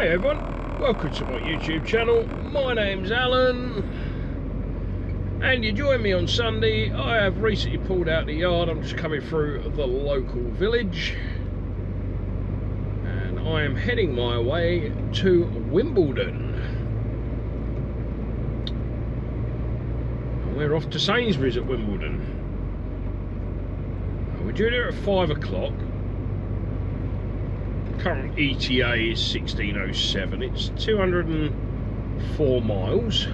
Hey everyone, welcome to my YouTube channel. My name's Alan, and you join me on Sunday. I have recently pulled out the yard. I'm just coming through the local village, and I am heading my way to Wimbledon. And we're off to Sainsbury's at Wimbledon. We're due there at 5 o'clock. Current ETA is 1607. It's 204 miles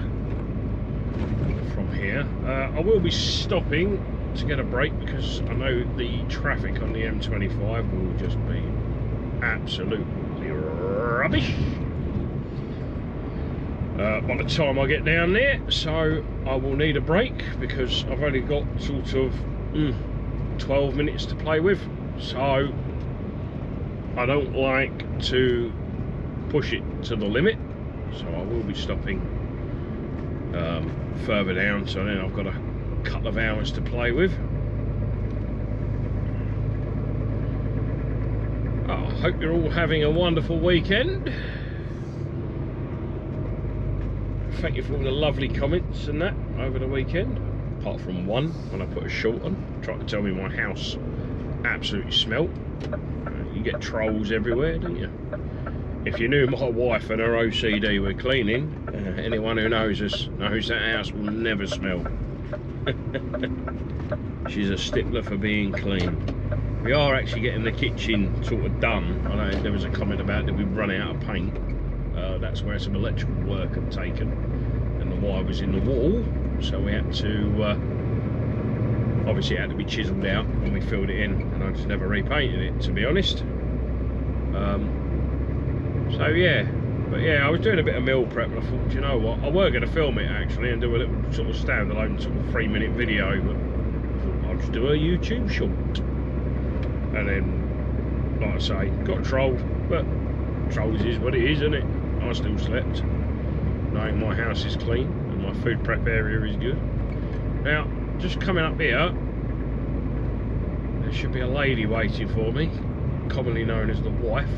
from here. I will be stopping to get a break because I know the traffic on the M25 will just be absolutely rubbish by the time I get down there, so I will need a break because I've only got sort of 12 minutes to play with, so I don't like to push it to the limit, so I will be stopping further down, so then I've got a couple of hours to play with. I hope you're all having a wonderful weekend. Thank you for all the lovely comments and that over the weekend, apart from one when I put a short on, trying to tell me my house absolutely smelt. You get trolls everywhere, don't you? If you knew my wife and her OCD were cleaning, anyone who knows us knows that house will never smell. She's a stickler for being clean. We are actually getting the kitchen sort of done. I know there was a comment about that we've run out of paint. That's where some electrical work had taken, and the wire was in the wall, so we had to obviously it had to be chiselled out when we filled it in, and I just never repainted it, to be honest. So yeah, but yeah, I was doing a bit of meal prep and I thought, you know what, I were going to film it actually and do a little sort of standalone sort of 3-minute video, but I thought I'll just do a YouTube short. And then, like I say, got trolled, but trolls is what it is, isn't it? I still slept, knowing my house is clean and my food prep area is good. Now, just coming up here, there should be a lady waiting for me, commonly known as the wife,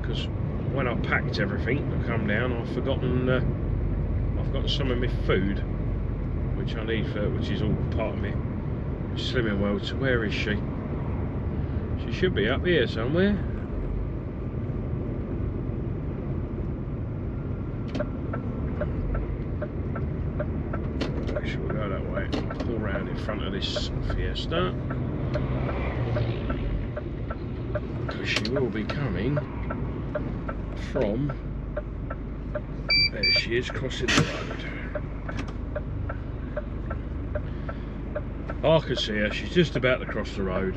because when I packed everything to come down, I've forgotten some of my food, which I need for, which is all part of me Slimming World. So where is she? She should be up here somewhere. We'll go that way, pull round in front of this Fiesta, because she will be coming from, there she is, crossing the road. I can see her, she's just about to cross the road,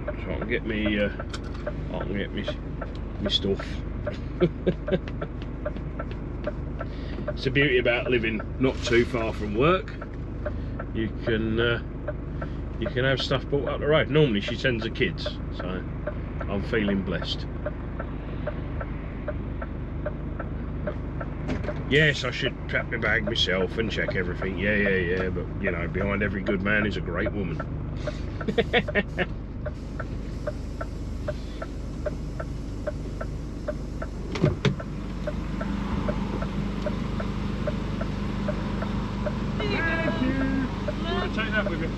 so I can get me stuff. It's the beauty about living not too far from work. You can have stuff brought up the road. Normally she sends the kids, so I'm feeling blessed. Yes, I should pack my bag myself and check everything. Yeah, but you know, behind every good man is a great woman. Take that with you.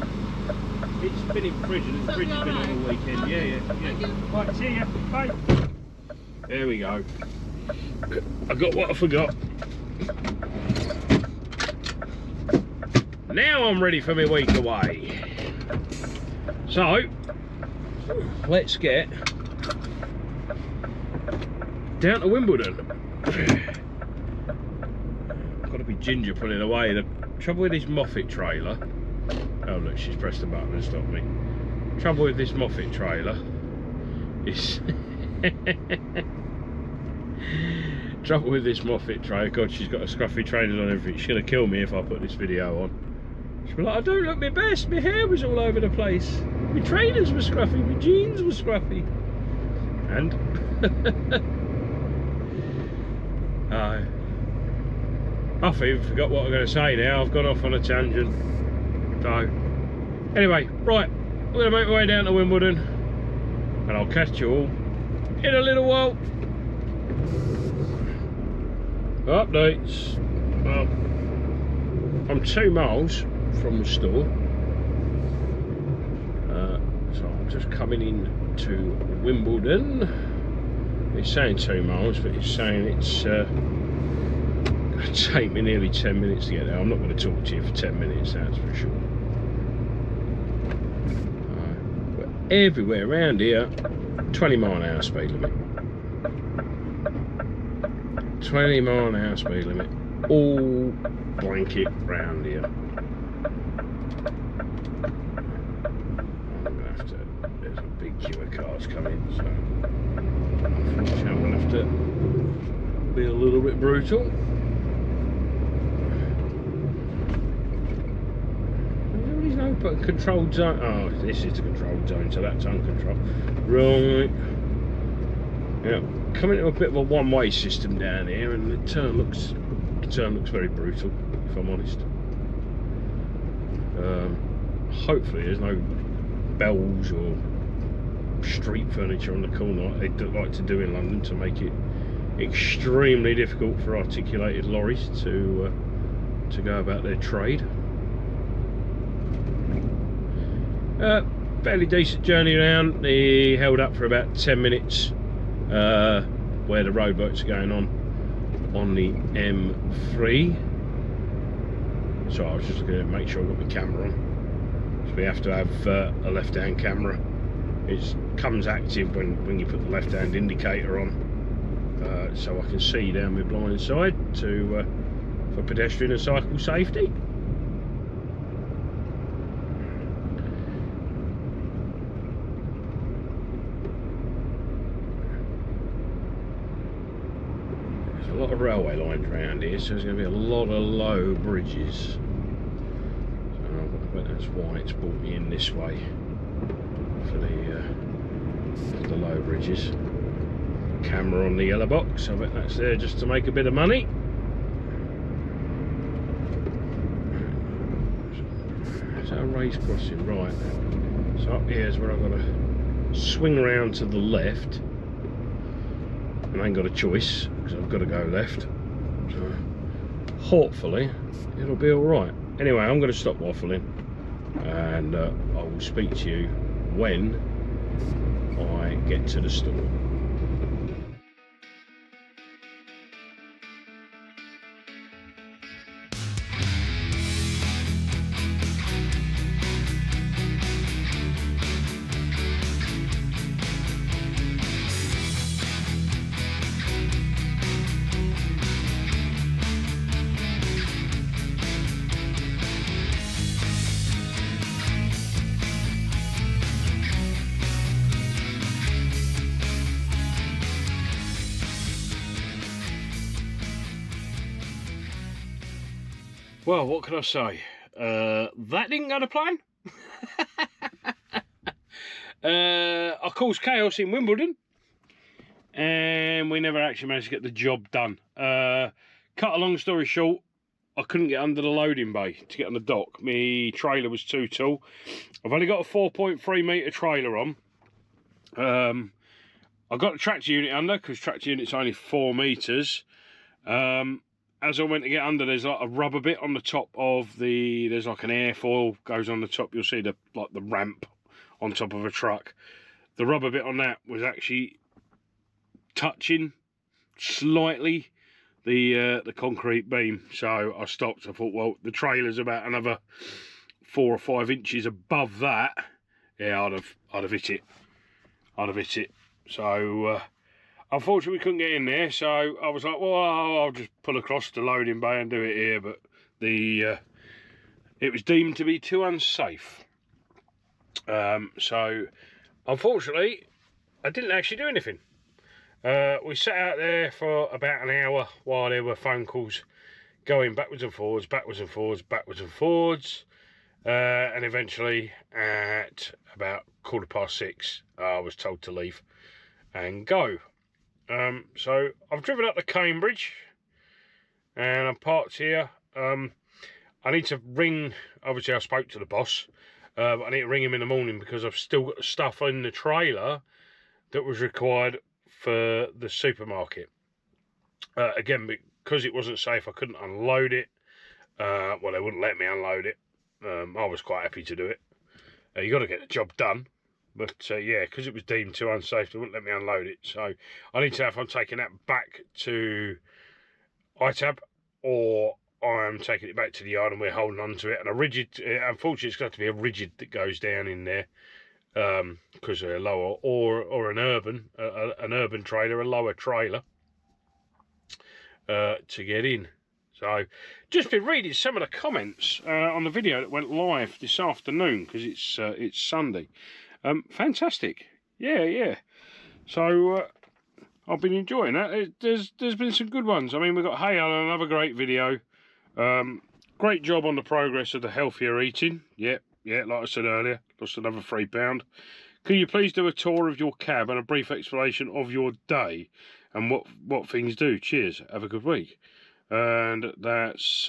It's been in prison, the fridge has been on all weekend. Yeah. Right, see ya, bye. There we go. I got what I forgot. Now I'm ready for my week away. So, let's get down to Wimbledon. I've got to be ginger putting away. The trouble with this Moffat trailer, oh look, she's pressed the button and stopped me. Trouble with this Moffat trailer is trouble with this Moffat trailer, God, she's got a scruffy trainers on everything. She's gonna kill me if I put this video on. She'll be like, I don't look my best, my hair was all over the place, my trainers were scruffy, my jeans were scruffy, and I've even forgot what I'm going to say now. I've gone off on a tangent. So, anyway, right, we're going to make our way down to Wimbledon, and I'll catch you all in a little while. Updates. Well, I'm 2 miles from the store, so I'm just coming in to Wimbledon. It's saying 2 miles, but it's saying it's going to take me nearly 10 minutes to get there. I'm not going to talk to you for 10 minutes, that's for sure. But everywhere around here, 20-mile-an-hour speed limit. 20-mile-an-hour speed limit. All blanket round here. I'm going to have to, there's a big queue of cars coming, so unfortunately I'm going to have to be a little bit brutal. There is no controlled zone. Oh, this is the controlled zone, so that's uncontrolled. Right. Yeah, coming to a bit of a one-way system down here, and the turn looks very brutal, if I'm honest. Hopefully there's no bells or street furniture on the corner like they like to do in London to make it extremely difficult for articulated lorries to go about their trade. Fairly decent journey around. They held up for about 10 minutes where the roadworks are going on the M3. So I was just looking to make sure I've got my camera on. So we have to have a left-hand camera. It comes active when you put the left-hand indicator on, so I can see down my blind side for pedestrian and cycle safety. There's a lot of railway lines around here, so there's going to be a lot of low bridges. But that's why it's brought me in this way for the low bridges. Camera on the yellow box, I bet that's there just to make a bit of money. So a race crossing, right. So up here is where I've got to swing around to the left, and I ain't got a choice because I've got to go left. So hopefully it'll be all right. Anyway, I'm going to stop waffling, and I will speak to you when I get to the store. Well, what can I say? That didn't go to plan. I caused chaos in Wimbledon, and we never actually managed to get the job done. Cut a long story short, I couldn't get under the loading bay to get on the dock. My trailer was too tall. I've only got a 4.3 metre trailer on. I got the tractor unit under because tractor unit's only 4 metres. As I went to get under, there's like a rubber bit on the top of the, there's like an airfoil goes on the top. You'll see the ramp on top of a truck. The rubber bit on that was actually touching slightly the concrete beam. So I stopped. I thought, well, the trailer's about another 4 or 5 inches above that. Yeah, I'd have hit it. I'd have hit it. So unfortunately, we couldn't get in there, so I was like, well, I'll just pull across the loading bay and do it here, but it was deemed to be too unsafe. So, unfortunately, I didn't actually do anything. We sat out there for about an hour while there were phone calls going backwards and forwards, backwards and forwards, backwards and forwards, and eventually, at about 6:15, I was told to leave and go. So I've driven up to Cambridge and I'm parked here. I need to ring, obviously I spoke to the boss, but I need to ring him in the morning because I've still got the stuff in the trailer that was required for the supermarket. Again, because it wasn't safe, I couldn't unload it. Well, they wouldn't let me unload it. I was quite happy to do it. You got to get the job done. But yeah, because it was deemed too unsafe, they wouldn't let me unload it. So I need to know if I'm taking that back to ITAB or I'm taking it back to the yard and we're holding on to it. And a rigid, unfortunately, it's got to be a rigid that goes down in there because they're lower, or an urban trailer, a lower trailer to get in. So just been reading some of the comments on the video that went live this afternoon because it's Sunday. Fantastic, yeah. So I've been enjoying that. There's been some good ones. I mean, we've got Hey Alan, another great video. Great job on the progress of the healthier eating. Yeah, like I said earlier, lost another £3. Can you please do a tour of your cab and a brief explanation of your day and what things do? Cheers, have a good week. And that's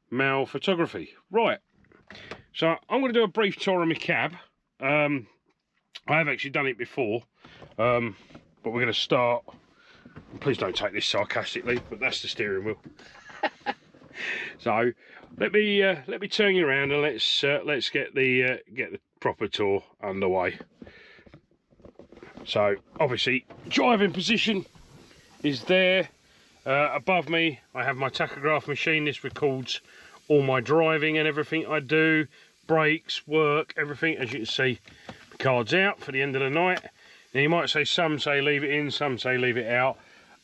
Mal Photography. Right, so I'm going to do a brief tour of my cab. I have actually done it before, but we're going to start. Please don't take this sarcastically, but that's the steering wheel. So let me turn you around and let's get the proper tour underway. So obviously driving position is there. Above me I have my tachograph machine. This records all my driving and everything I do, brakes, work, everything. As you can see, the card's out for the end of the night. Now you might say, some say leave it in, some say leave it out.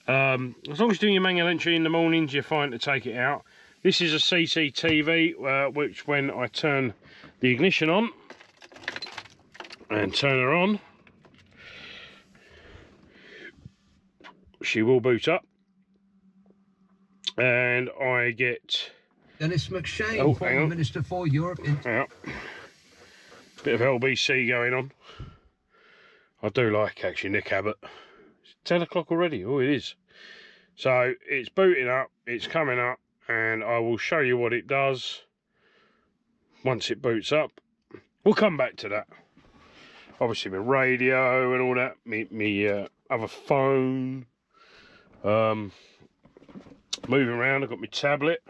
As long as you're doing your manual entry in the mornings, you're fine to take it out. This is a CCTV, which when I turn the ignition on and turn her on, she will boot up. And I get Dennis McShane, former Minister for Europe. Yeah. Bit of LBC going on. I do like actually Nick Abbott. It's 10 o'clock already. Oh, it is. So it's booting up, it's coming up, and I will show you what it does once it boots up. We'll come back to that. Obviously my radio and all that, me other phone. Moving around, I've got my tablet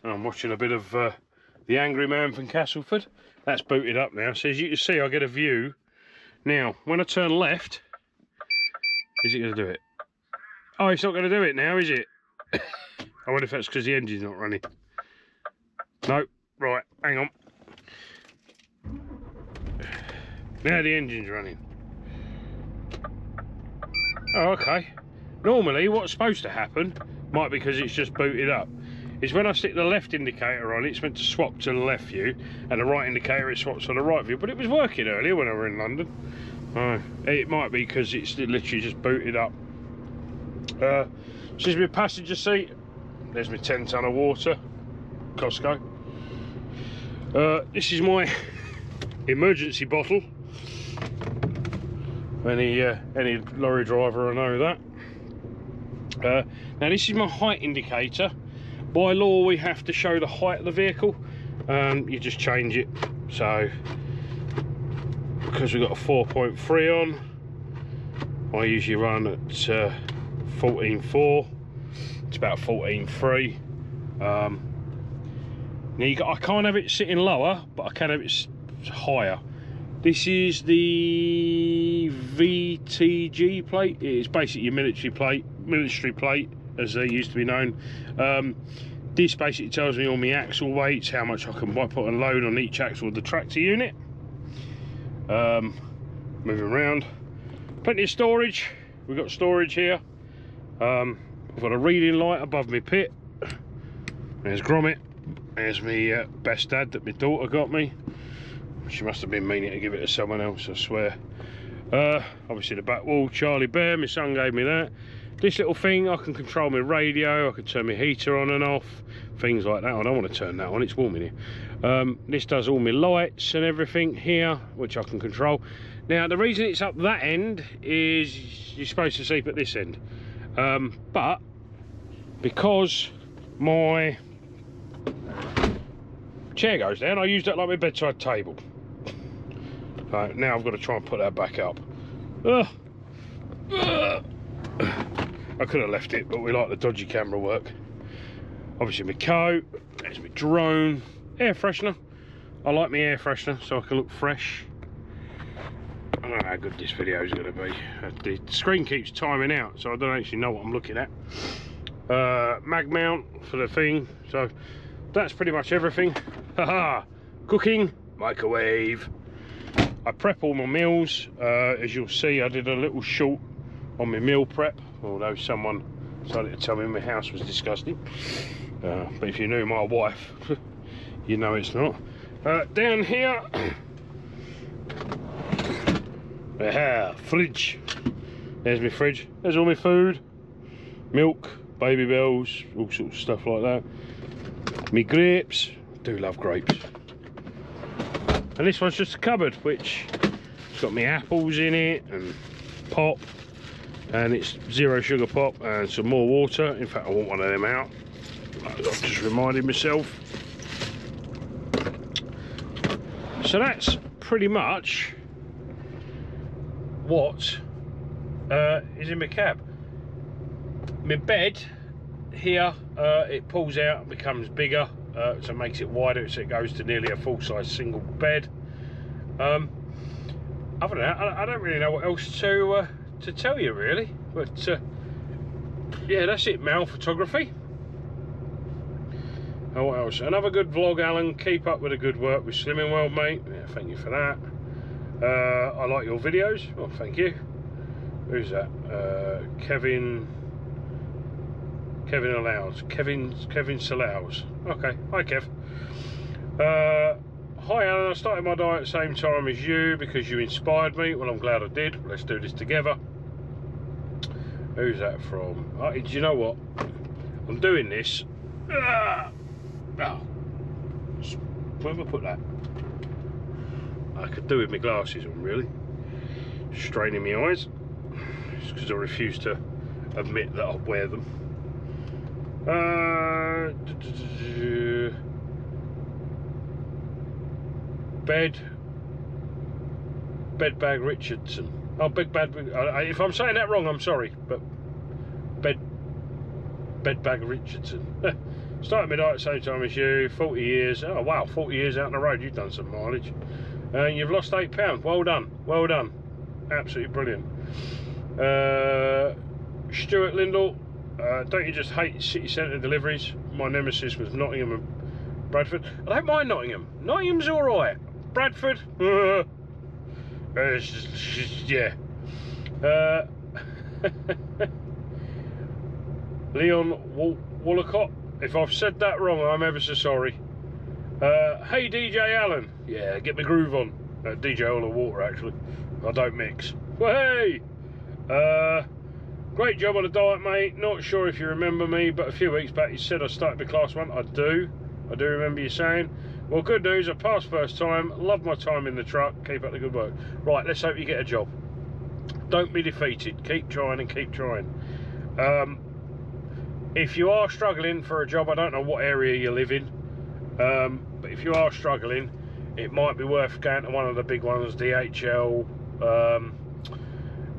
and I'm watching a bit of The Angry Man from Castleford. That's booted up now, so as you can see I get a view. Now when I turn left, is it going to do it? Oh, it's not going to do it now, is it? I wonder if that's because the engine's not running. No, right, hang on. Now the engine's running. Oh, okay. Normally what's supposed to happen, might be because it's just booted up, is when I stick the left indicator on, it's meant to swap to the left view, and the right indicator it swaps to the right view, but it was working earlier when I were in London. It might be because it's literally just booted up. This is my passenger seat. There's my 10 tonne of water, Costco. This is my emergency bottle. Any lorry driver will know that. Now this is my height indicator. By law we have to show the height of the vehicle. You just change it. So because we've got a 4.3 on, I usually run at 14.4. It's about 14.3. Now I can't have it sitting lower, but I can have it higher. This is the VTG plate. It's basically your military plate, as they used to be known. This basically tells me all my axle weights, how much I can put and load on each axle of the tractor unit. Moving around, plenty of storage. We've got storage here. I've got a reading light above my pit. There's Gromit. There's me best dad that my daughter got me. She must have been meaning to give it to someone else, I swear. Obviously the back wall, Charlie Bear, my son gave me that. This little thing, I can control my radio, I can turn my heater on and off, things like that. I don't want to turn that on, it's warm in here. This does all my lights and everything here, which I can control. Now the reason it's up that end is you're supposed to sleep at this end. But because my chair goes down, I use that like my bedside table. Now I've got to try and put that back up. I could have left it, but we like the dodgy camera work. Obviously my coat, there's my drone, air freshener. I like my air freshener so I can look fresh. I don't know how good this video is going to be. The screen keeps timing out, so I don't actually know what I'm looking at. Mag mount for the thing, so that's pretty much everything. Haha, cooking, microwave. I prep all my meals. As you'll see, I did a little short on my meal prep, although someone decided to tell me my house was disgusting. But if you knew my wife, you know it's not. Down here, fridge. There's my fridge. There's all my food, milk, baby bells, all sorts of stuff like that. Me grapes. Do love grapes. And this one's just a cupboard, which has got me apples in it and pop, and it's 0 sugar pop and some more water. In fact, I want one of them out. I've just reminded myself. So that's pretty much what is in my cab. My bed here, it pulls out and becomes bigger, so it makes it wider, so it goes to nearly a full-size single bed. Other than that, I don't really know what else to tell you really, but yeah, that's it. Mail photography. Oh, what else? Another good vlog, Alan. Keep up with the good work with Slimming World, mate. Yeah, thank you for that. I like your videos. Oh, thank you. Who's that? Kevin Allows. Kevin Salaus. Okay. Hi, Kev. Hi, Alan. I started my diet at the same time as you because you inspired me. Well, I'm glad I did. Let's do this together. Who's that from? Do you know what? I'm doing this. Oh, where have I put that? I could do with my glasses on, really. Straining my eyes. Just because I refuse to admit that I wear them. Bedbag Richardson. Oh, if I'm saying that wrong, I'm sorry, but Bedbag Richardson. Started my diet at the same time as you, 40 years. Oh wow, 40 years out on the road, you've done some mileage. And you've lost 8 pounds. Well done, well done. Absolutely brilliant. Stuart Lindell, don't you just hate city centre deliveries? My nemesis was Nottingham and Bradford. I don't mind Nottingham. Nottingham's alright. Bradford, yeah. Leon Wallacott. If I've said that wrong, I'm ever so sorry. Hey DJ Allen. Yeah, get my groove on. DJ All the Water, actually. I don't mix. Well, hey! Great job on the diet, mate. Not sure if you remember me, but a few weeks back you said I started my class 1. I do remember you saying. Well, good news, I passed first time. Love my time in the truck. Keep up the good work. Right, let's hope you get a job. Don't be defeated. Keep trying and keep trying. If you are struggling for a job, I don't know what area you live in, but if you are struggling, it might be worth going to one of the big ones, DHL,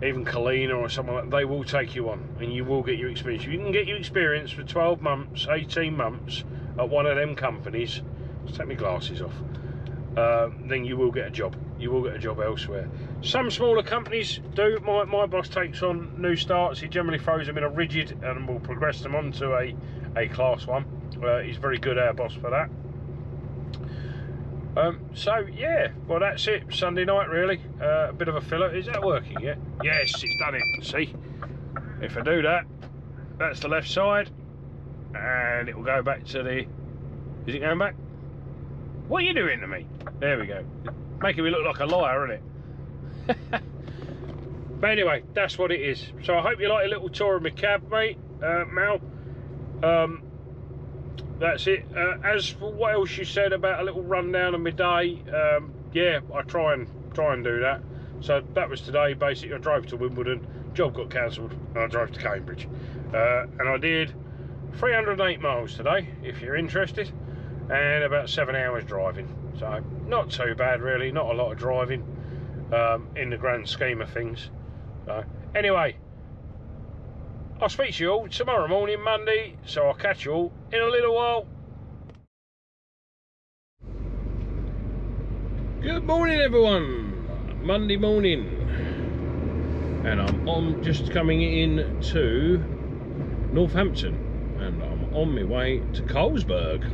even Kalina or something like that. They will take you on and you will get your experience. If you can get your experience for 12 months, 18 months at one of them companies, just take my glasses off, then you will get a job. You will get a job elsewhere. Some smaller companies do. My boss takes on new starts. He generally throws them in a rigid and will progress them onto a class 1. He's very good, our boss, for that. So yeah, well that's it. Sunday night really. A bit of a filler. Is that working yet? Yes, it's done it. See, if I do that, that's the left side, and it will go back to the. Is it going back? What are you doing to me? There we go. Making me look like a liar, isn't it? But anyway, that's what it is. So I hope you like a little tour of my cab, mate, Mal. That's it. As for what else you said about a little rundown of my day, yeah, I try and do that. So that was today. Basically, I drove to Wimbledon. Job got cancelled, and I drove to Cambridge, and I did 308 miles today. If you're interested. And about 7 hours driving, so not too bad really, not a lot of driving in the grand scheme of things. So anyway, I'll speak to you all tomorrow morning, Monday, so I'll catch you all in a little while. Good morning, everyone. Monday morning, and I'm just coming in to Northampton, and I'm on my way to Colesberg.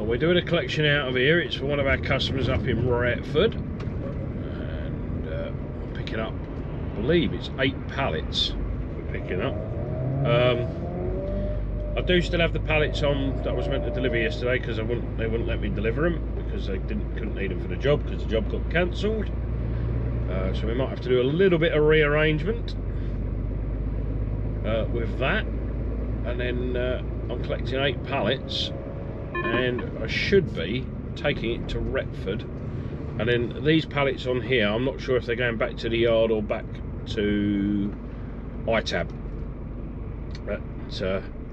We're doing a collection out of here. It's for one of our customers up in Retford, and I'm picking up, I believe it's 8 pallets we're picking up. I do still have the pallets on that I was meant to deliver yesterday, because they wouldn't let me deliver them because they couldn't need them for the job, because the job got cancelled. So we might have to do a little bit of rearrangement with that, and then I'm collecting 8 pallets, and I should be taking it to Retford. And then these pallets on here, I'm not sure if they're going back to the yard or back to ITAB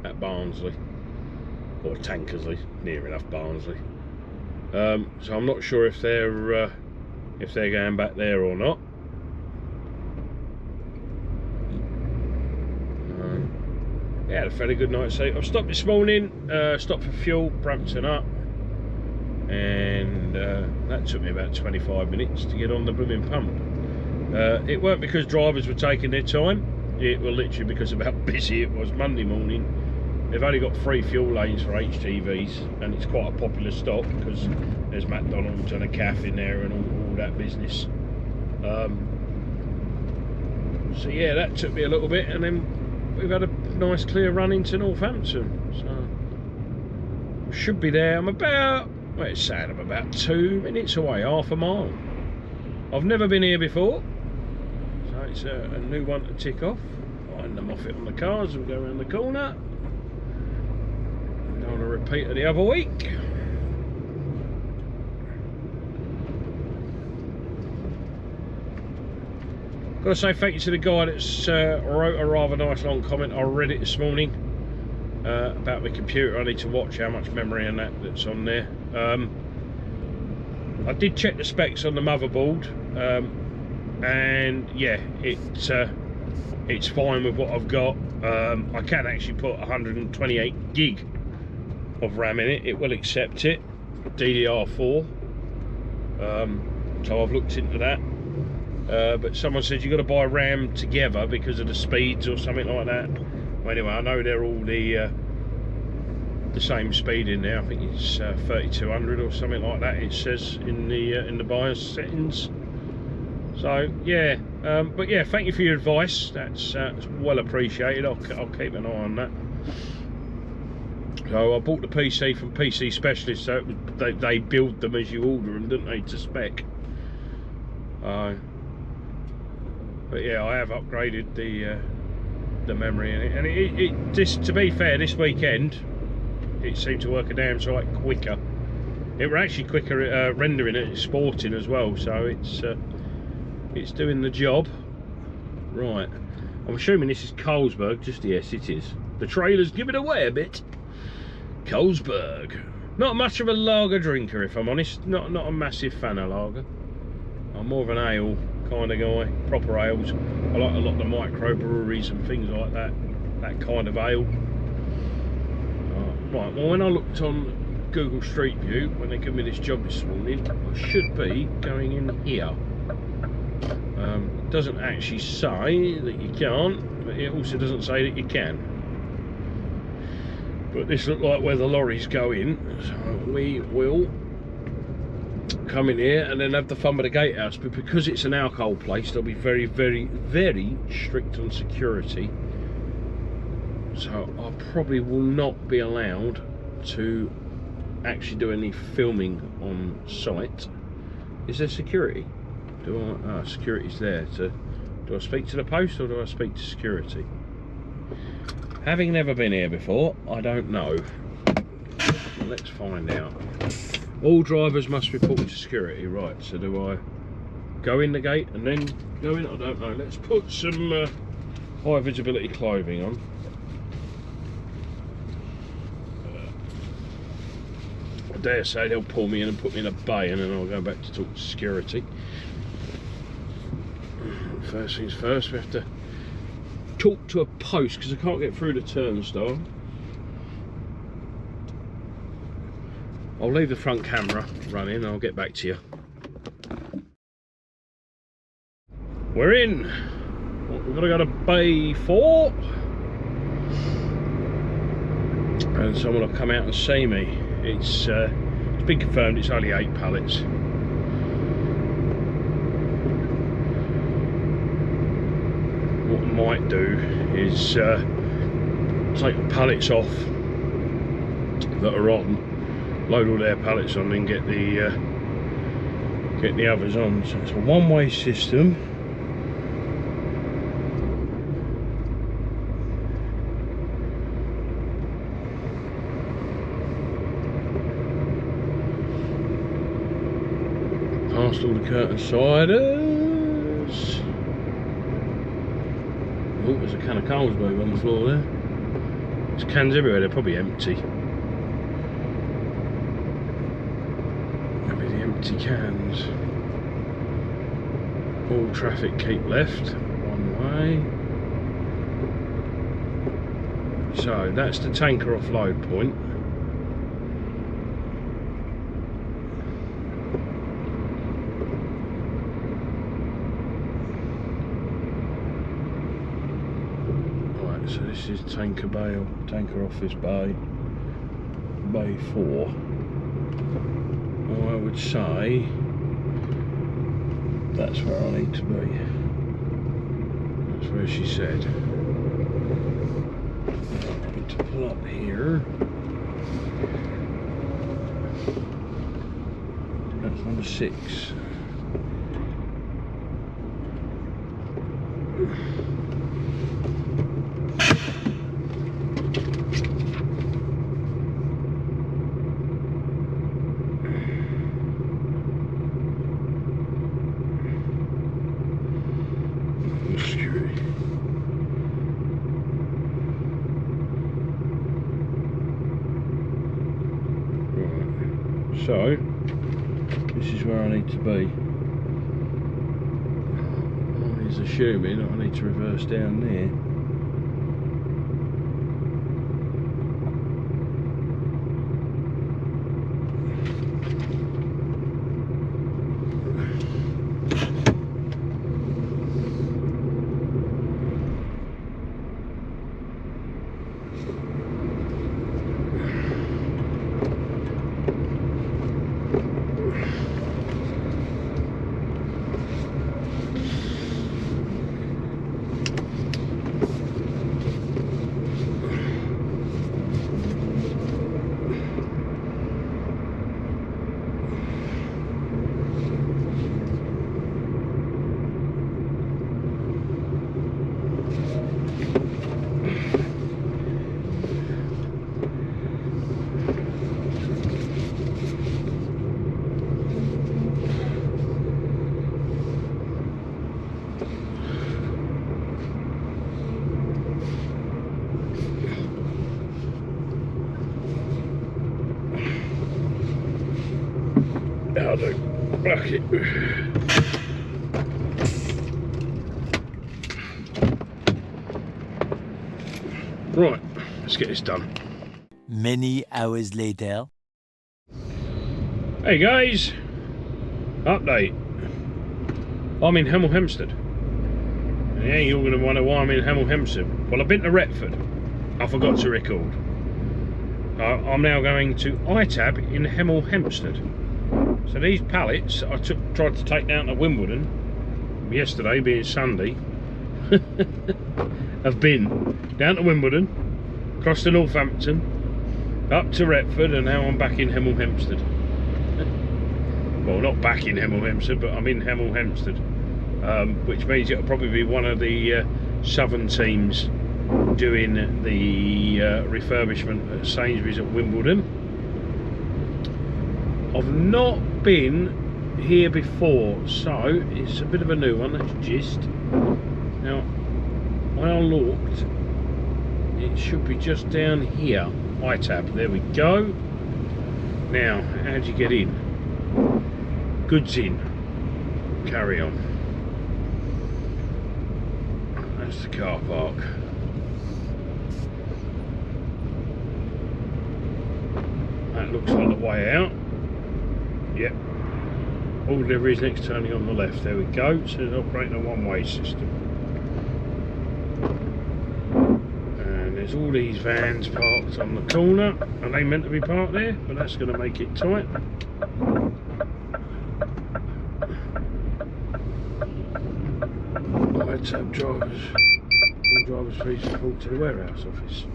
at Barnsley, or Tankersley, near enough Barnsley. So I'm not sure if they're going back there or not. Yeah, had a fairly good night's sleep. I've stopped this morning, stopped for fuel, Brampton up, and that took me about 25 minutes to get on the blooming pump. It weren't because drivers were taking their time, it was literally because of how busy it was Monday morning. They've only got 3 fuel lanes for HGVs, and it's quite a popular stop because there's McDonald's and a cafe in there and all that business. So yeah, that took me a little bit, and then we've had a nice clear run into Northampton, so should be there. I'm about, well, it's sad, I'm about 2 minutes away, half a mile. I've never been here before, so it's a new one to tick off. Find them off it on the cars and go around the corner. Don't want to repeat of the other week. Got to say thank you to the guy that's wrote a rather nice long comment. I read it this morning about my computer. I need to watch how much memory and that's on there. I did check the specs on the motherboard, and yeah, it's fine with what I've got. I can actually put 128 gig of RAM in it. It will accept it, DDR4. So I've looked into that. But someone said you've got to buy RAM together because of the speeds or something like that. Well, anyway, I know they're all the same speed in there. I think it's 3200 or something like that. It says in the BIOS settings. So yeah, but yeah, thank you for your advice. That's well appreciated. I'll keep an eye on that. So I bought the PC from PC Specialist, so they build them as you order them, don't they, to spec. But yeah, I have upgraded the memory in it, and it just, to be fair, this weekend it seemed to work a damn sight quicker. It were actually quicker at rendering it, exporting as well, so it's doing the job. Right, I'm assuming this is Colesberg. Just yes, it is. The trailers give it away a bit. Colesberg. Not much of a lager drinker, if I'm honest. Not a massive fan of lager. I'm more of an ale kind of guy, proper ales. I like a lot of the microbreweries and things like that kind of ale. Right, well, when I looked on Google Street View, when they gave me this job this morning, I should be going in here. It doesn't actually say that you can't, but it also doesn't say that you can. But this looked like where the lorries go in, so we will come in here and then have the fun with the gatehouse. But because it's an alcohol place, they'll be very, very, very strict on security. So I probably will not be allowed to actually do any filming on site. Is there security? Security's there. Do I speak to the post or do I speak to security? Having never been here before, I don't know. Well, let's find out. All drivers must report to security. Right, so do I go in the gate and then go in? I don't know. Let's put some high visibility clothing on. I dare say they'll pull me in and put me in a bay, and then I'll go back to talk to security. First things first, we have to talk to a post because I can't get through the turnstile. I'll leave the front camera running and I'll get back to you. We're in. We've got to go to Bay 4. And someone will come out and see me. It's been confirmed it's only 8 pallets. What I might do is take the pallets off that are on, load all their pallets on, and get the others on. So it's a one-way system. Past all the curtain siders. Oh, there's a can of Carlsberg on the floor there. There's cans everywhere, they're probably empty. Maybe the empty cans. All traffic keep left, one way. So that's the tanker offload point. So this is tanker bay, or tanker office bay, Bay 4. Well, I would say that's where I need to be. That's where she said. I need to pull up here. That's number 6. So, this is where I need to be. He's assuming I need to reverse down there. That'll do. Okay. Right, let's get this done. Many hours later. Hey guys, update. I'm in Hemel Hempstead. Yeah, you're going to wonder why I'm in Hemel Hempstead. Well, I've been to Retford. I forgot to record. I'm now going to ITAB in Hemel Hempstead. So these pallets I tried to take down to Wimbledon yesterday, being Sunday, have been down to Wimbledon, across to Northampton, up to Retford, and now I'm back in Hemel Hempstead. Well, not back in Hemel Hempstead, but I'm in Hemel Hempstead, which means it'll probably be one of the southern teams doing the refurbishment at Sainsbury's at Wimbledon. I've not been here before, so it's a bit of a new one, that's gist. Now, when I looked, it should be just down here, ITAB, there we go. Now, how do you get in? Goods in, carry on. That's the car park. That looks like the way out. Yep. All deliveries next turning on the left. There we go. It says operating a one-way system. And there's all these vans parked on the corner. And they meant to be parked there, but that's going to make it tight. Let's have drivers. All drivers please report to the warehouse office.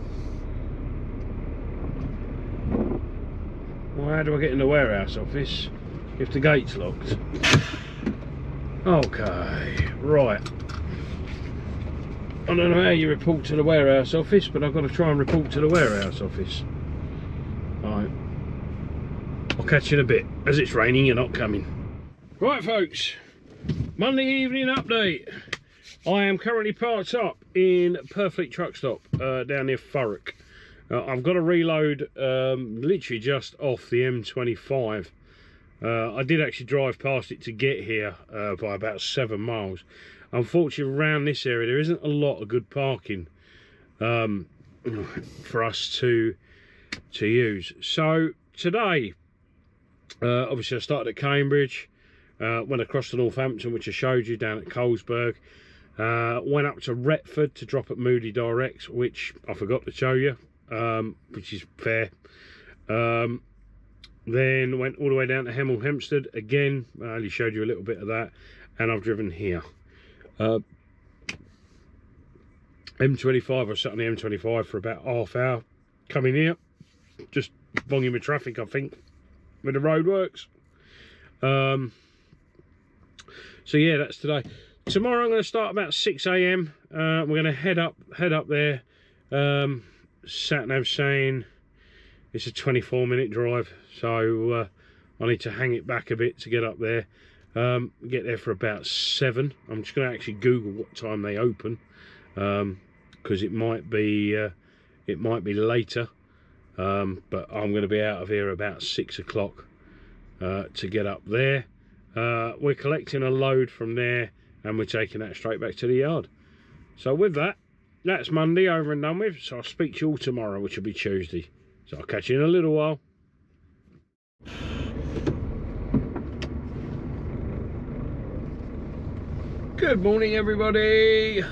Well, how do I get in the warehouse office if the gate's locked? Okay, right. I don't know how you report to the warehouse office, but I've got to try and report to the warehouse office. Right. I'll catch you in a bit. As it's raining, you're not coming. Right, folks. Monday evening update. I am currently parked up in Purfleet Truck Stop down near Thurrock. I've got to reload literally just off the M25. I did actually drive past it to get here by about 7 miles. Unfortunately, around this area there isn't a lot of good parking for us to use. So today, obviously I started at Cambridge, went across to Northampton, which I showed you, down at Colesberg. Went up to Retford to drop at Moody Direct, which I forgot to show you, which is fair. Then went all the way down to Hemel Hempstead again. I only showed you a little bit of that, and I've driven here. M25, I sat on the M25 for about half hour coming here, just volume of traffic I think with the roadworks. So yeah, that's today. Tomorrow I'm going to start about 6 AM. We're going to head up there. Sat nav saying it's a 24-minute drive, so I need to hang it back a bit to get up there. Get there for about 7. I'm just going to actually Google what time they open, because it might be later. But I'm going to be out of here about 6 o'clock to get up there. We're collecting a load from there, and we're taking that straight back to the yard. So with that, that's Monday over and done with. So I'll speak to you all tomorrow, which will be Tuesday. So I'll catch you in a little while. Good morning, everybody.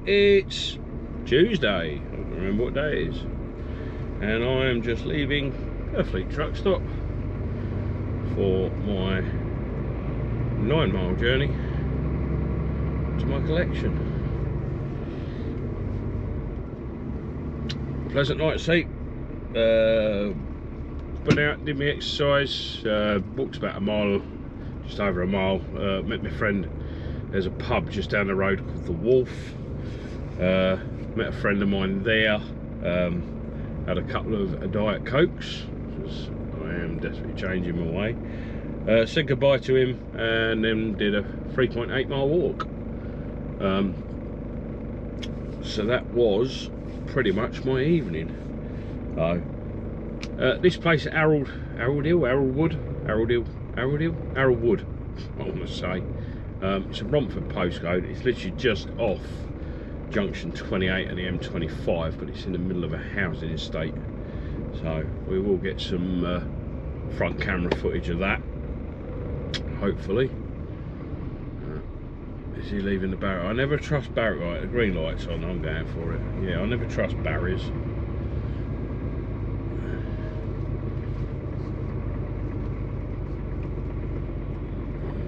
It's Tuesday. I don't remember what day it is. And I am just leaving Purfleet Truck Stop for my 9-mile journey to my collection. Pleasant night's sleep. Went out, did my exercise, walked about a mile, just over a mile. Met my friend. There's a pub just down the road called The Wolf. Met a friend of mine there. Had a couple of Diet Cokes, because I am desperately changing my way. Said goodbye to him, and then did a 3.8 mile walk. So that was pretty much my evening. This place at Arrowwood, I want to say. It's a Romford postcode. It's literally just off junction 28 and the M25, but it's in the middle of a housing estate. So we will get some front camera footage of that, hopefully. Is he leaving the barrier? I never trust barrier. Right, the green light's on, I'm going for it. Yeah, I never trust barriers. I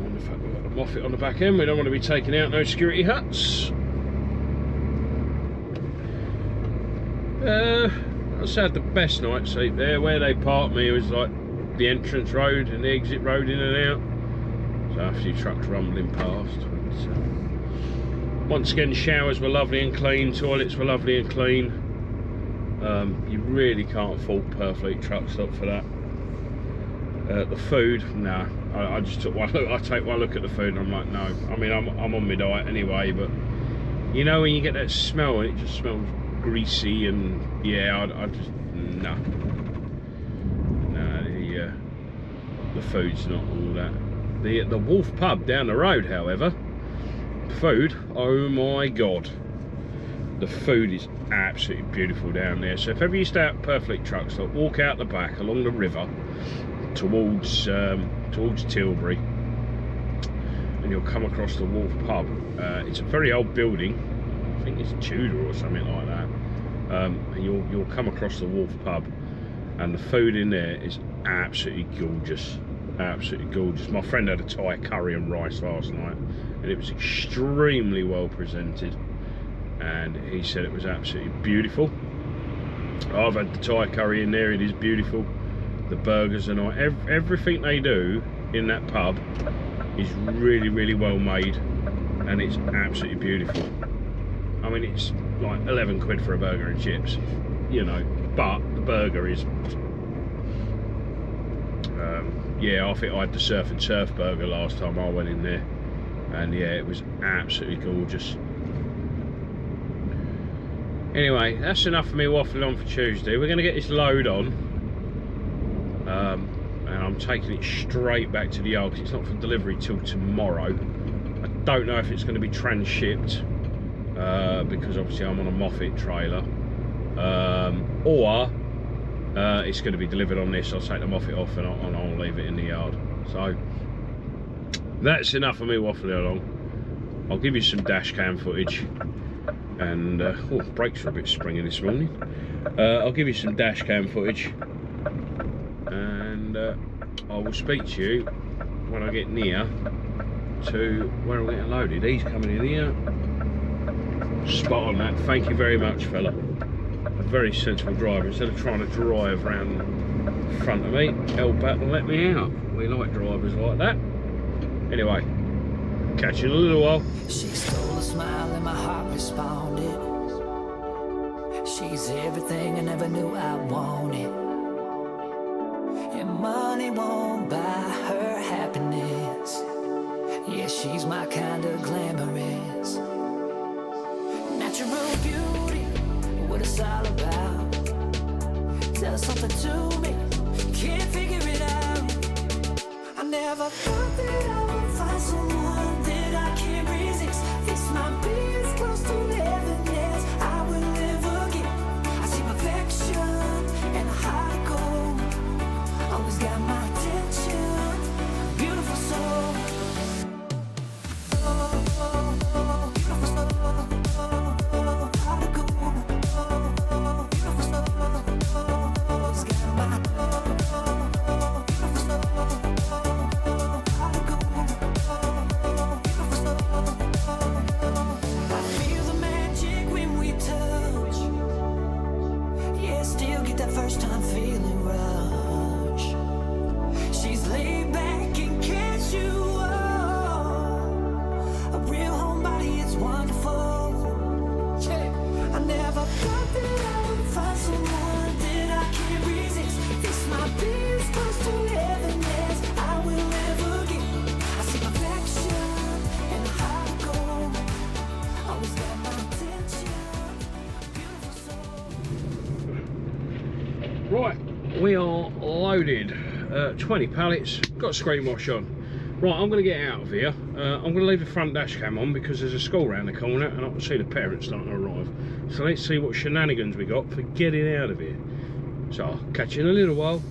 wonder if we've got a Moffat on the back end. We don't want to be taking out no security huts. I had the best night's sleep there. Where they parked me was like the entrance road and the exit road in and out. So a few trucks rumbling past. But, once again, showers were lovely and clean, toilets were lovely and clean. You really can't fault Purfleet Truck Stop for that. The food, no. I just took one look. I take one look at the food and I'm like, no. I mean, I'm on my diet anyway, but you know when you get that smell and it just smells greasy, and yeah, I just no. The food's not all that. The Wolf pub down the road, however, food, oh my god, the food is absolutely beautiful down there. So if ever you stay at Perfect Truck Stop, walk out the back along the river towards Tilbury, and you'll come across the Wolf Pub. It's a very old building. I think it's Tudor or something like that. And you'll come across the Wolf Pub, and the food in there is absolutely gorgeous. Absolutely gorgeous. My friend had a Thai curry and rice last night, and it was extremely well presented, and he said it was absolutely beautiful. I've had the Thai curry in there. It is beautiful. The burgers are nice. Everything they do in that pub is really, really well made, and it's absolutely beautiful. I mean, it's like 11 quid for a burger and chips, you know, but the burger is yeah, I think I had the Surf and Turf burger last time I went in there, and yeah, it was absolutely gorgeous. Anyway, that's enough for me waffling on for Tuesday. We're going to get this load on, and I'm taking it straight back to the yard because it's not for delivery till tomorrow. I don't know if it's going to be transshipped, because obviously I'm on a Moffat trailer, or it's going to be delivered on this. I'll take the Moffat off and I'll leave it in the yard. So that's enough of me waffling along. I'll give you some dash cam footage, and oh, brakes are a bit springy this morning. I'll give you some dash cam footage, and I will speak to you when I get near to where I'm getting loaded. He's coming in here. Spot on that. Thank you very much, fella. A very sensible driver. Instead of trying to drive around in front of me, held back and let me out. We like drivers like that. Anyway, catch you in a little while. She stole a smile and my heart responded. She's everything I never knew I wanted, and money won't buy her happiness. Yeah, she's my kind of glamorous. Natural beauty, what it's all about. Tell something to me, can't figure it out. I never thought that I would find someone that I can't resist. This might be as close to heaven as I will ever get. I see perfection and a heart of gold, always got my attention, beautiful soul. Right, we are loaded. 20 pallets, got a screen wash on. Right, I'm going to get out of here. I'm going to leave the front dash cam on because there's a school round the corner and I can see the parents starting to arrive. So let's see what shenanigans we got for getting out of here. So I'll catch you in a little while.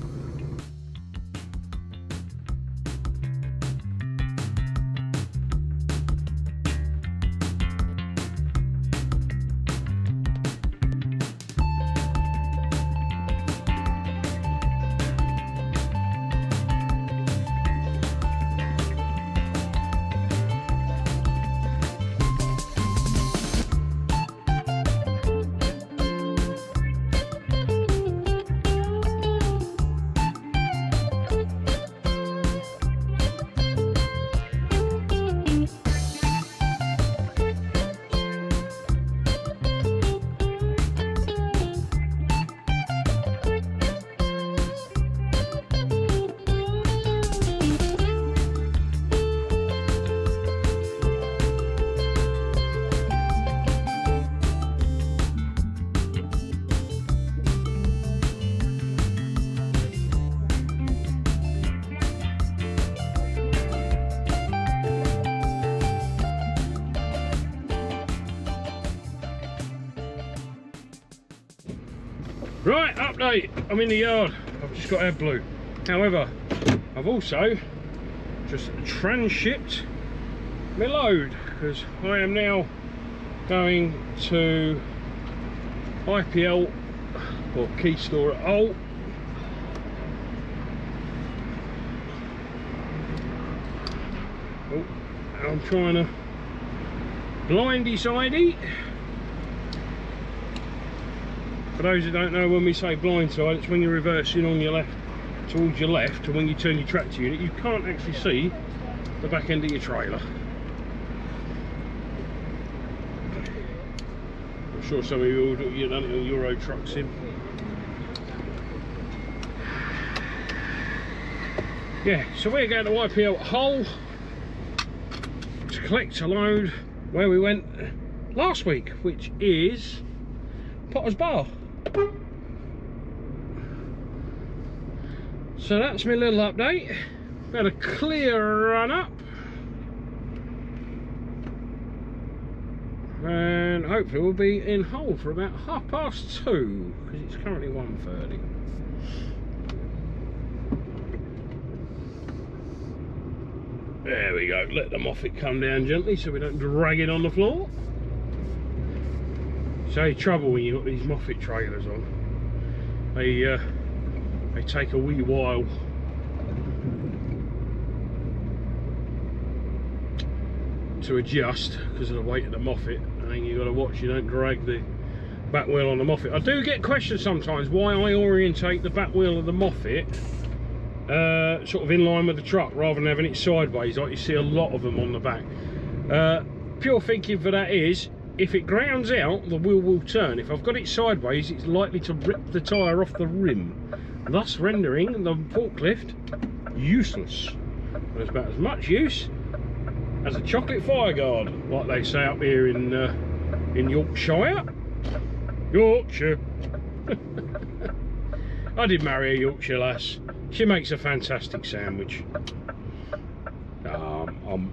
Right, update. I'm in the yard. I've just got AdBlue. However, I've also just transhipped my load because I am now going to IPL or Key Store at Hull. Oh, I'm trying to blindy-sidey. For those that don't know, when we say blindside, it's when you're reversing on your left towards your left, and when you turn your tractor unit, you can't actually see the back end of your trailer. I'm sure some of you will done it on Euro Truck Sim. Yeah, so we're going to IPL Hull to collect a load where we went last week, which is Potter's Bar. So that's my little update. Got a clear run up, and hopefully we'll be in Hull for about 2:30 because it's currently 1:30. There we go. Let the moffat come down gently so we don't drag it on the floor. It's only trouble when you've got these moffat trailers on. They take a wee while to adjust because of the weight of the moffat, and then you've got to watch you don't drag the back wheel on the moffat. I do get questions sometimes why I orientate the back wheel of the moffat sort of in line with the truck rather than having it sideways like you see a lot of them on the back. Pure thinking for that is, if it grounds out, the wheel will turn. If I've got it sideways, it's likely to rip the tyre off the rim, thus rendering the forklift useless. There's about as much use as a chocolate fire guard, like they say up here in Yorkshire. Yorkshire. I did marry a Yorkshire lass. She makes a fantastic sandwich.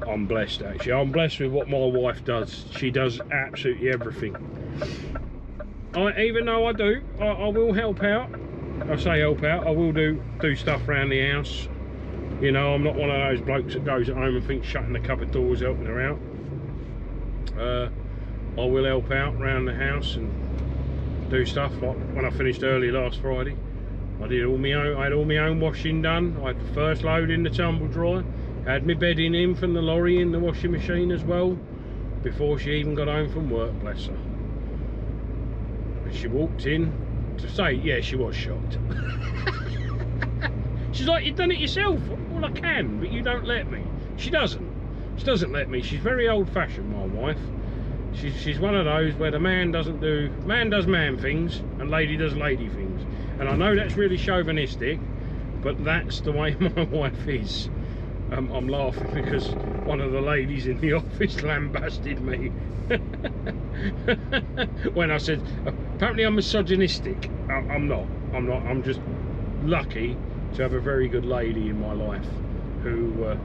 I'm blessed actually. I'm blessed with what my wife does. She does absolutely everything. Even though I will help out. I say help out. I will do stuff around the house. You know, I'm not one of those blokes that goes at home and thinks shutting the cupboard doors helping her out. I will help out around the house and do stuff. Like when I finished early last Friday, I had all my own washing done. I had the first load in the tumble dryer. I had my bedding in from the lorry in the washing machine as well, before she even got home from work, bless her. And she walked in to say, yeah, she was shocked. She's like, you've done it yourself. Well, I can, but you don't let me. She doesn't. She doesn't let me. She's very old-fashioned, my wife. She's one of those where the man does man things and lady does lady things. And I know that's really chauvinistic, but that's the way my wife is. I'm laughing because one of the ladies in the office lambasted me when I said, apparently I'm misogynistic. I'm not. I'm just lucky to have a very good lady in my life who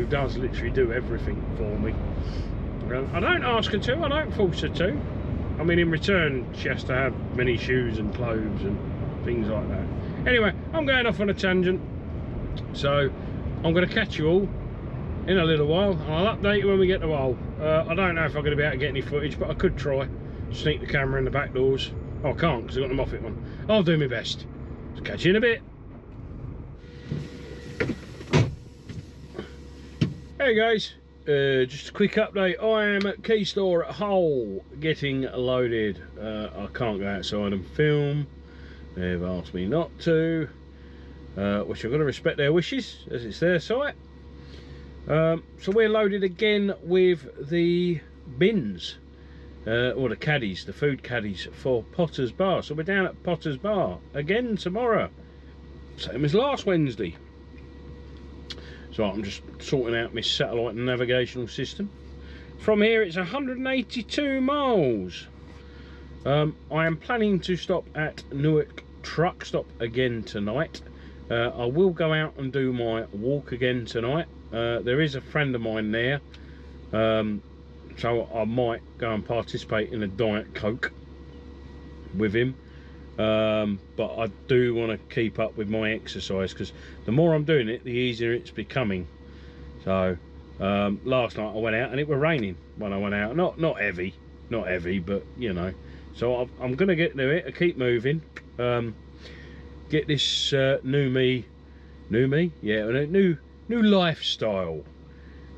does literally do everything for me. I don't ask her to, I don't force her to. I mean, in return, she has to have many shoes and clothes and things like that. Anyway, I'm going off on a tangent, so I'm going to catch you all in a little while, and I'll update you when we get to Hull. I don't know if I'm going to be able to get any footage, but I could try. Sneak the camera in the back doors. Oh, I can't because I've got the Moffat one. I'll do my best. So catch you in a bit. Hey guys, just a quick update. I am at Key Store at Hull getting loaded. I can't go outside and film. They've asked me not to, which I've got to respect their wishes as it's their site. So we're loaded again with the bins, or the caddies, the food caddies for Potter's Bar. So we're down at Potter's Bar again tomorrow, same as last Wednesday. So I'm just sorting out my satellite and navigational system. From here it's 182 miles. I am planning to stop at Newark Truck Stop again tonight. I will go out and do my walk again tonight. There is a friend of mine there, so I might go and participate in a Diet Coke with him. but I do want to keep up with my exercise, because the more I'm doing it, the easier it's becoming. So last night I went out and it was raining when I went out. Not heavy, but you know. So I'm gonna get to it. I keep moving. Get this new me, yeah, a new lifestyle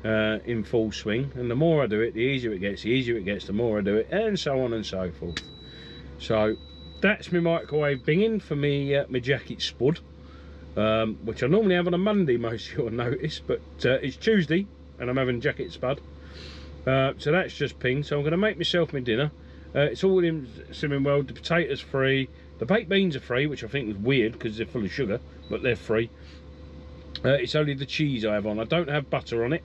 in full swing. And the more I do it, the easier it gets. The easier it gets, the more I do it, and so on and so forth. So that's my microwave binging for me, my jacket spud, which I normally have on a Monday, most of you will notice, but it's Tuesday and I'm having jacket spud. So that's just pinged. So I'm going to make myself my dinner. It's all in simmering well. The potatoes free, the baked beans are free, which I think is weird because they're full of sugar, but they're free. It's only the cheese I have on. I don't have butter on it,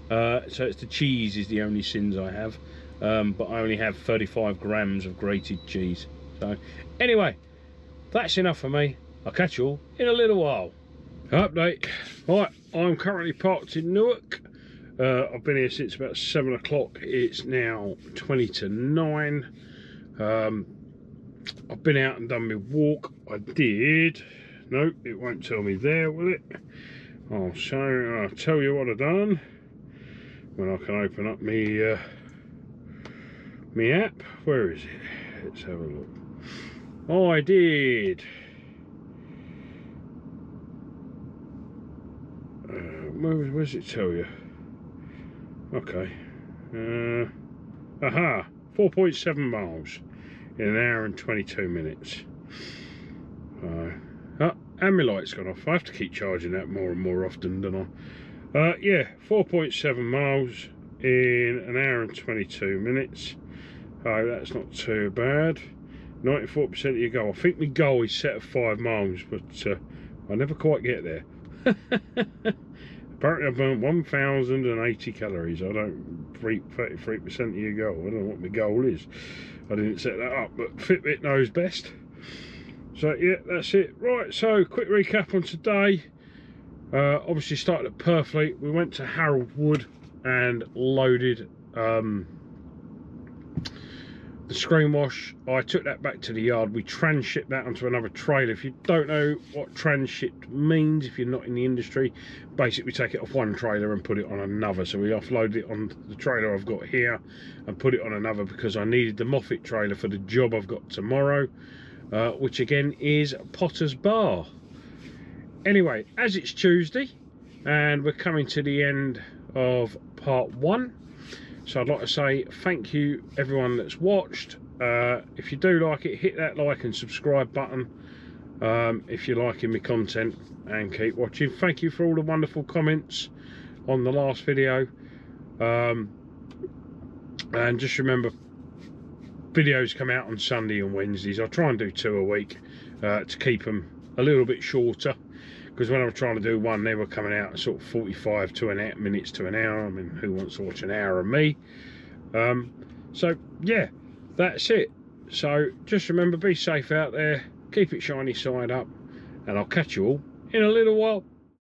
so it's the cheese is the only sins I have. But I only have 35 grams of grated cheese. So anyway, that's enough for me. I'll catch you all in a little while. Update. Right, I'm currently parked in Newark. I've been here since about 7 o'clock. It's now 20 to 9. I've been out and done my walk. I did. Nope, it won't tell me there, will it? I'll tell you what I've done when I can open up me me app. Where is it? Let's have a look. Oh, I did. Where does it tell you? Okay. Aha, 4.7 miles in an hour and 22 minutes. And my light's gone off. I have to keep charging that more and more often, don't I? Yeah, 4.7 miles in an hour and 22 minutes. Oh, that's not too bad. 94% of your goal. I think my goal is set at 5 miles, but I never quite get there. Apparently I burnt 1,080 calories. I don't 33% of your goal. I don't know what my goal is. I didn't set that up, but Fitbit knows best. So yeah, that's it. Right, so quick recap on today. Obviously started at Purfleet. We went to Harold Wood and loaded the screen wash. I took that back to the yard. We transshipped that onto another trailer. If you don't know what transshipped means, if you're not in the industry, basically we take it off one trailer and put it on another. So we offloaded it on the trailer I've got here and put it on another because I needed the Moffat trailer for the job I've got tomorrow, which again is Potter's Bar. Anyway, as it's Tuesday and we're coming to the end of part 1, so I'd like to say thank you everyone that's watched. If you do like it, hit that like and subscribe button if you're liking my content, and keep watching. Thank you for all the wonderful comments on the last video, and just remember, videos come out on Sunday and Wednesdays. I'll try and do 2 a week to keep them a little bit shorter, because when I was trying to do one, they were coming out at sort of 45 minutes to an hour. I mean, who wants to watch an hour of me? So yeah, that's it. So just remember, be safe out there, keep it shiny side up, and I'll catch you all in a little while.